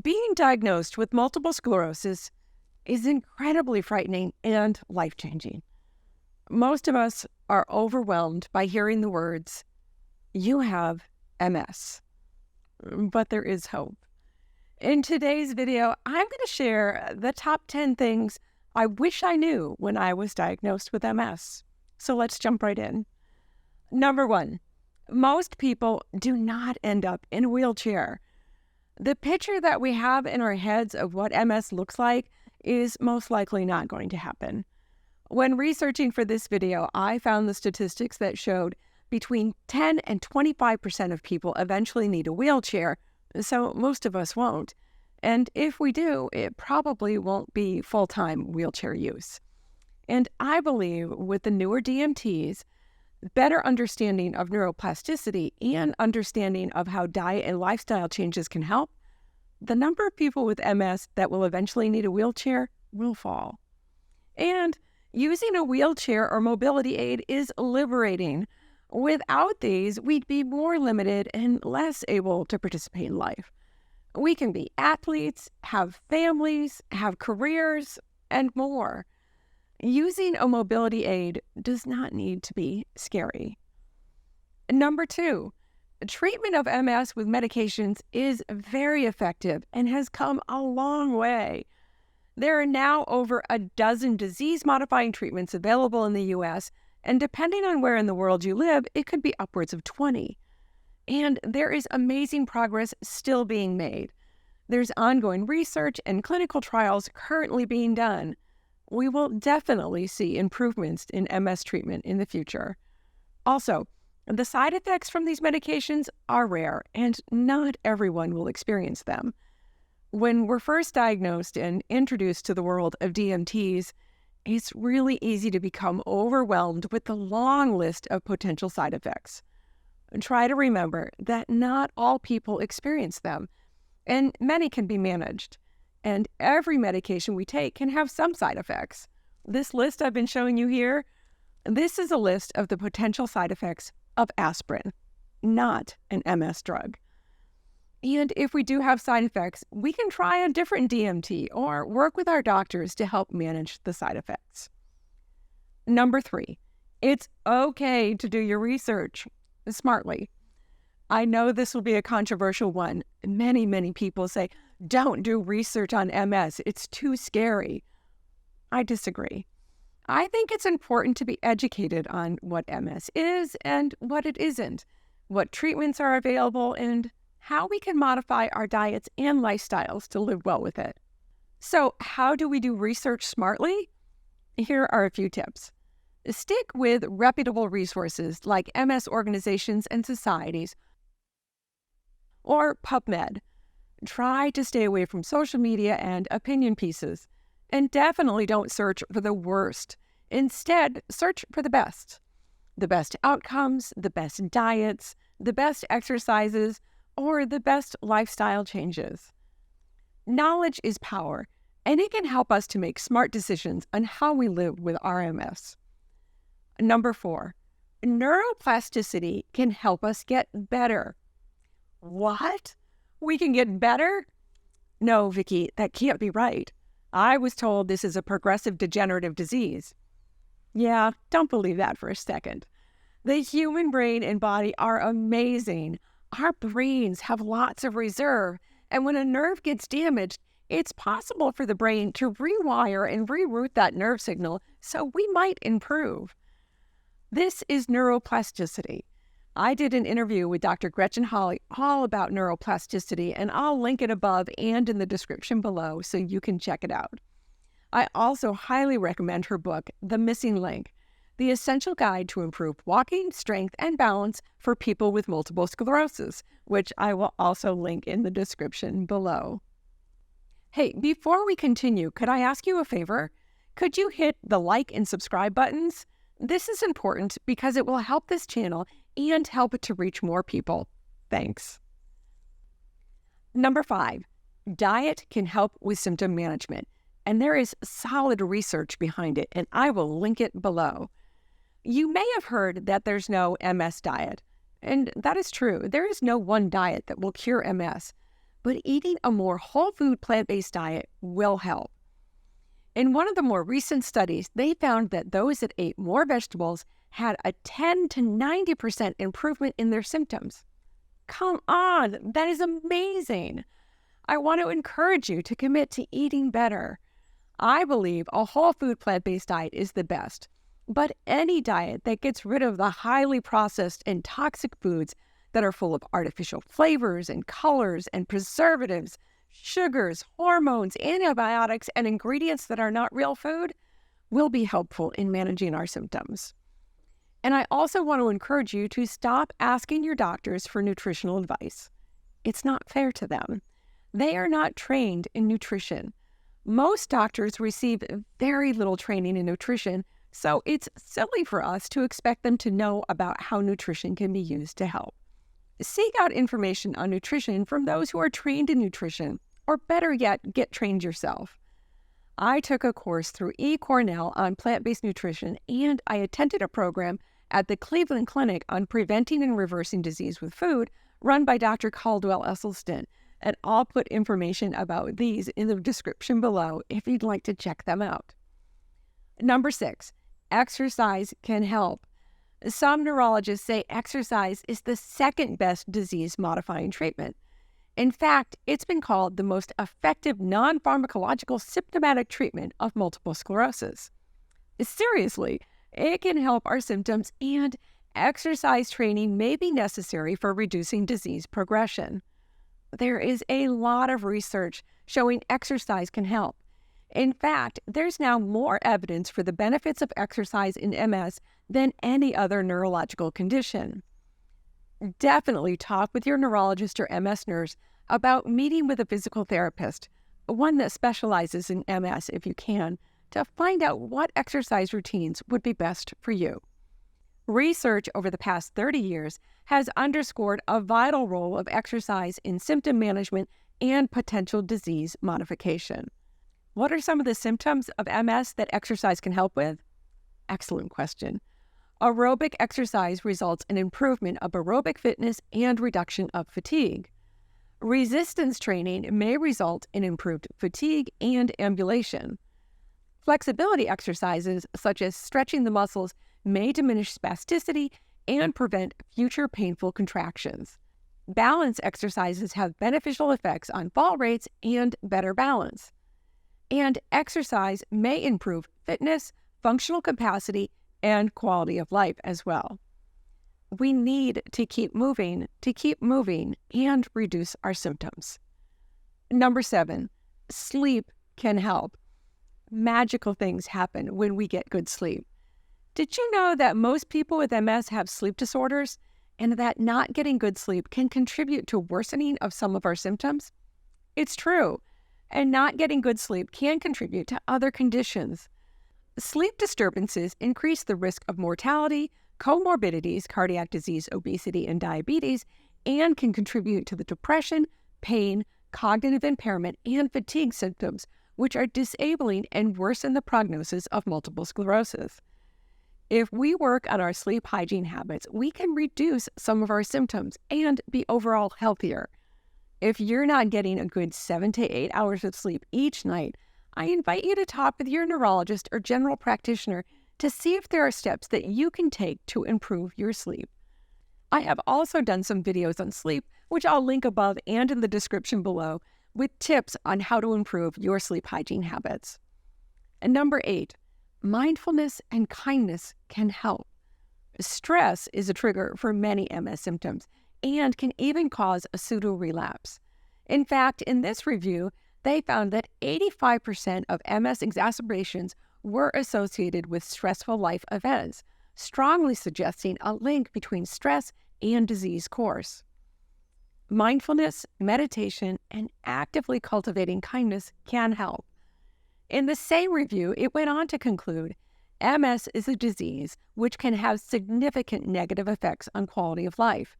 Being diagnosed with multiple sclerosis is incredibly frightening and life-changing. Most of us are overwhelmed by hearing the words, "You have MS." But there is hope. In today's video, I'm going to share the top 10 things I wish I knew when I was diagnosed with MS. So let's jump right in. Number 1, most people do not end up in a wheelchair. The picture that we have in our heads of what MS looks like is most likely not going to happen. When researching for this video, I found the statistics that showed between 10 and 25% of people eventually need a wheelchair, so most of us won't. And if we do, it probably won't be full-time wheelchair use. And I believe with the newer DMTs, better understanding of neuroplasticity and understanding of how diet and lifestyle changes can help, the number of people with MS that will eventually need a wheelchair will fall. And using a wheelchair or mobility aid is liberating. Without these, we'd be more limited and less able to participate in life. We can be athletes, have families, have careers, and more. Using a mobility aid does not need to be scary. Number 2, treatment of MS with medications is very effective and has come a long way. There are now over a dozen disease-modifying treatments available in the U.S., and depending on where in the world you live, it could be upwards of 20. And there is amazing progress still being made. There's ongoing research and clinical trials currently being done. We will definitely see improvements in MS treatment in the future. Also, the side effects from these medications are rare, and not everyone will experience them. When we're first diagnosed and introduced to the world of DMTs, it's really easy to become overwhelmed with the long list of potential side effects. Try to remember that not all people experience them, and many can be managed. And every medication we take can have some side effects. This list I've been showing you here, this is a list of the potential side effects of aspirin, not an MS drug. And if we do have side effects, we can try a different DMT or work with our doctors to help manage the side effects. Number 3, it's okay to do your research smartly. I know this will be a controversial one. Many people say, don't do research on MS. It's too scary. I disagree. I think it's important to be educated on what MS is and what it isn't, what treatments are available, and how we can modify our diets and lifestyles to live well with it. So how do we do research smartly? Here are a few tips. Stick with reputable resources like MS organizations and societies or PubMed. Try to stay away from social media and opinion pieces. And definitely don't search for the worst. Instead, search for the best. The best outcomes, the best diets, the best exercises, or the best lifestyle changes. Knowledge is power, and it can help us to make smart decisions on how we live with RMS. Number 4, neuroplasticity can help us get better. What? We can get better? No, Vickie, that can't be right. I was told this is a progressive degenerative disease. Yeah, don't believe that for a second. The human brain and body are amazing. Our brains have lots of reserve, and when a nerve gets damaged, it's possible for the brain to rewire and reroute that nerve signal so we might improve. This is neuroplasticity. I did an interview with Dr. Gretchen all about neuroplasticity, and I'll link it above and in the description below so you can check it out. I also highly recommend her book, The Missing Link, The Essential Guide to Improve Walking, Strength, and Balance for People with Multiple Sclerosis, which I will also link in the description below. Hey, before we continue, could I ask you a favor? Could you hit the like and subscribe buttons? This is important because it will help this channel and help it to reach more people. Thanks. Number 5, diet can help with symptom management, and there is solid research behind it, and I will link it below. You may have heard that there's no MS diet, and that is true. There is no one diet that will cure MS, but eating a more whole food plant-based diet will help. In one of the more recent studies, they found that those that ate more vegetables had a 10 to 90% improvement in their symptoms. Come on, that is amazing. I want to encourage you to commit to eating better. I believe a whole food plant-based diet is the best, but any diet that gets rid of the highly processed and toxic foods that are full of artificial flavors and colors and preservatives, sugars, hormones, antibiotics, and ingredients that are not real food will be helpful in managing our symptoms. And I also want to encourage you to stop asking your doctors for nutritional advice. It's not fair to them. They are not trained in nutrition. Most doctors receive very little training in nutrition, so it's silly for us to expect them to know about how nutrition can be used to help. Seek out information on nutrition from those who are trained in nutrition, or better yet, get trained yourself. I took a course through eCornell on plant-based nutrition, and I attended a program at the Cleveland Clinic on preventing and reversing disease with food, run by Dr. Caldwell Esselstyn, and I'll put information about these in the description below if you'd like to check them out. Number 6, exercise can help. Some neurologists say exercise is the second best disease-modifying treatment. In fact, it's been called the most effective non-pharmacological symptomatic treatment of multiple sclerosis. Seriously, it can help our symptoms, and exercise training may be necessary for reducing disease progression. There is a lot of research showing exercise can help. In fact, there's now more evidence for the benefits of exercise in MS than any other neurological condition. Definitely talk with your neurologist or MS nurse about meeting with a physical therapist, one that specializes in MS if you can, to find out what exercise routines would be best for you. Research over the past 30 years has underscored a vital role of exercise in symptom management and potential disease modification. What are some of the symptoms of MS that exercise can help with? Excellent question. Aerobic exercise results in improvement of aerobic fitness and reduction of fatigue. Resistance training may result in improved fatigue and ambulation. Flexibility exercises, such as stretching the muscles, may diminish spasticity and prevent future painful contractions. Balance exercises have beneficial effects on fall rates and better balance. And exercise may improve fitness, functional capacity, and quality of life as well. We need to keep moving and reduce our symptoms. Number 7, sleep can help. Magical things happen when we get good sleep. Did you know that most people with MS have sleep disorders, and that not getting good sleep can contribute to worsening of some of our symptoms? It's true, and not getting good sleep can contribute to other conditions. Sleep disturbances increase the risk of mortality, comorbidities, cardiac disease, obesity, and diabetes, and can contribute to the depression, pain, cognitive impairment, and fatigue symptoms, which are disabling and worsen the prognosis of multiple sclerosis. If we work on our sleep hygiene habits, we can reduce some of our symptoms and be overall healthier. If you're not getting a good 7 to 8 hours of sleep each night, I invite you to talk with your neurologist or general practitioner to see if there are steps that you can take to improve your sleep. I have also done some videos on sleep, which I'll link above and in the description below, with tips on how to improve your sleep hygiene habits. And number 8, mindfulness and kindness can help. Stress is a trigger for many MS symptoms and can even cause a pseudo-relapse. In fact, in this review, they found that 85% of MS exacerbations were associated with stressful life events, strongly suggesting a link between stress and disease course. Mindfulness, meditation, and actively cultivating kindness can help. In the same review, it went on to conclude, MS is a disease which can have significant negative effects on quality of life.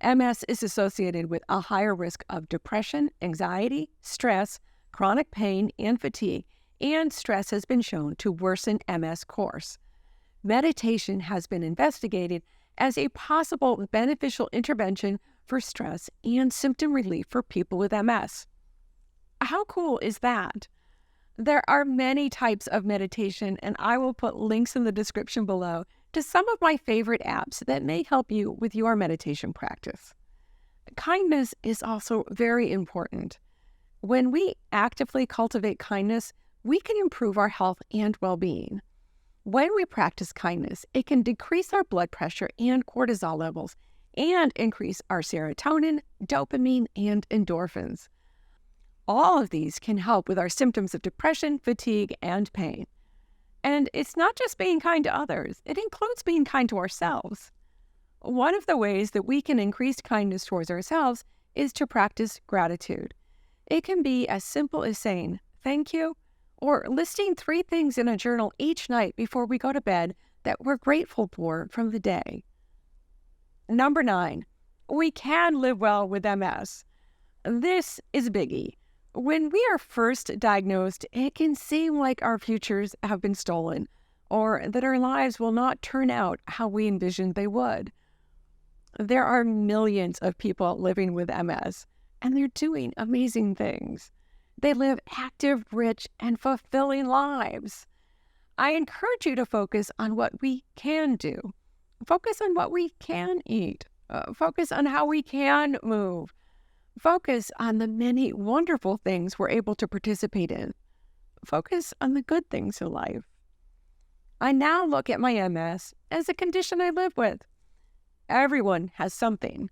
MS is associated with a higher risk of depression, anxiety, stress, chronic pain, and fatigue, and stress has been shown to worsen MS course. Meditation has been investigated as a possible beneficial intervention for stress and symptom relief for people with MS. How cool is that? There are many types of meditation, and I will put links in the description below to some of my favorite apps that may help you with your meditation practice. Kindness is also very important. When we actively cultivate kindness, we can improve our health and well-being. When we practice kindness, it can decrease our blood pressure and cortisol levels and increase our serotonin, dopamine, and endorphins. All of these can help with our symptoms of depression, fatigue, and pain. And it's not just being kind to others, it includes being kind to ourselves. One of the ways that we can increase kindness towards ourselves is to practice gratitude. It can be as simple as saying thank you, or listing 3 things in a journal each night before we go to bed that we're grateful for from the day. Number 9, we can live well with MS. This is a biggie. When we are first diagnosed, it can seem like our futures have been stolen, or that our lives will not turn out how we envisioned they would. There are millions of people living with MS, and they're doing amazing things. They live active, rich, and fulfilling lives. I encourage you to focus on what we can do. Focus on what we can eat. Focus on how we can move. Focus on the many wonderful things we're able to participate in. Focus on the good things in life. I now look at my MS as a condition I live with. Everyone has something.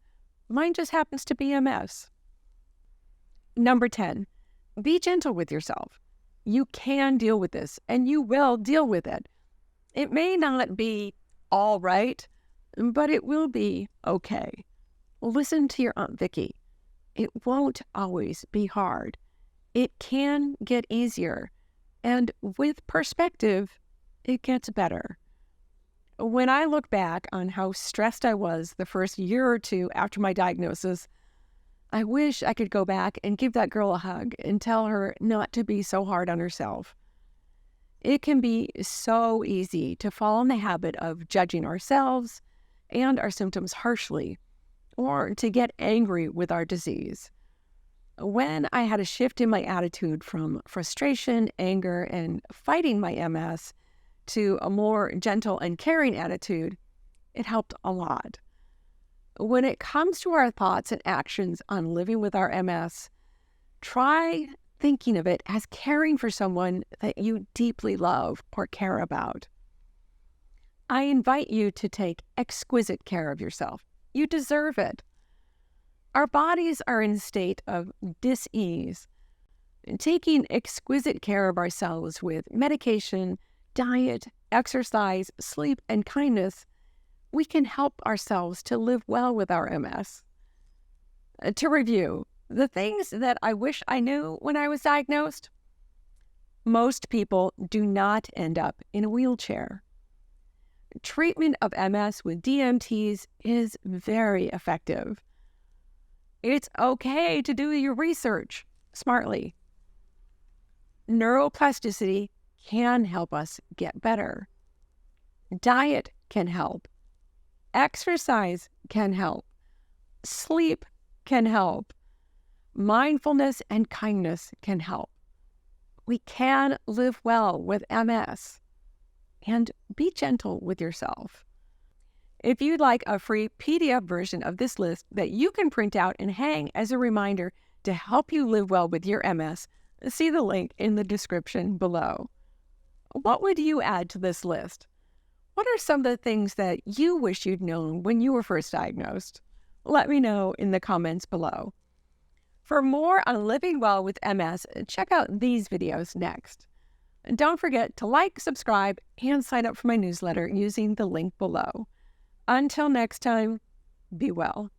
Mine just happens to be MS. Number 10, be gentle with yourself. You can deal with this, and you will deal with it. It may not be all right, but it will be okay. Listen to your Aunt Vickie. It won't always be hard. It can get easier, and with perspective, it gets better. When I look back on how stressed I was the first year or 2 after my diagnosis, I wish I could go back and give that girl a hug and tell her not to be so hard on herself. It can be so easy to fall in the habit of judging ourselves and our symptoms harshly, or to get angry with our disease. When I had a shift in my attitude from frustration, anger, and fighting my MS to a more gentle and caring attitude, it helped a lot. When it comes to our thoughts and actions on living with our MS, try thinking of it as caring for someone that you deeply love or care about. I invite you to take exquisite care of yourself. You deserve it. Our bodies are in a state of dis-ease. Taking exquisite care of ourselves with medication, diet, exercise, sleep, and kindness, we can help ourselves to live well with our MS. To review, the things that I wish I knew when I was diagnosed: most people do not end up in a wheelchair. Treatment of MS with DMTs is very effective. It's okay to do your research smartly. Neuroplasticity can help us get better. Diet can help. Exercise can help. Sleep can help. Mindfulness and kindness can help. We can live well with MS. And be gentle with yourself. If you'd like a free PDF version of this list that you can print out and hang as a reminder to help you live well with your MS, see the link in the description below. What would you add to this list? What are some of the things that you wish you'd known when you were first diagnosed? Let me know in the comments below. For more on living well with MS, check out these videos next. And don't forget to like, subscribe, and sign up for my newsletter using the link below. Until next time, be well.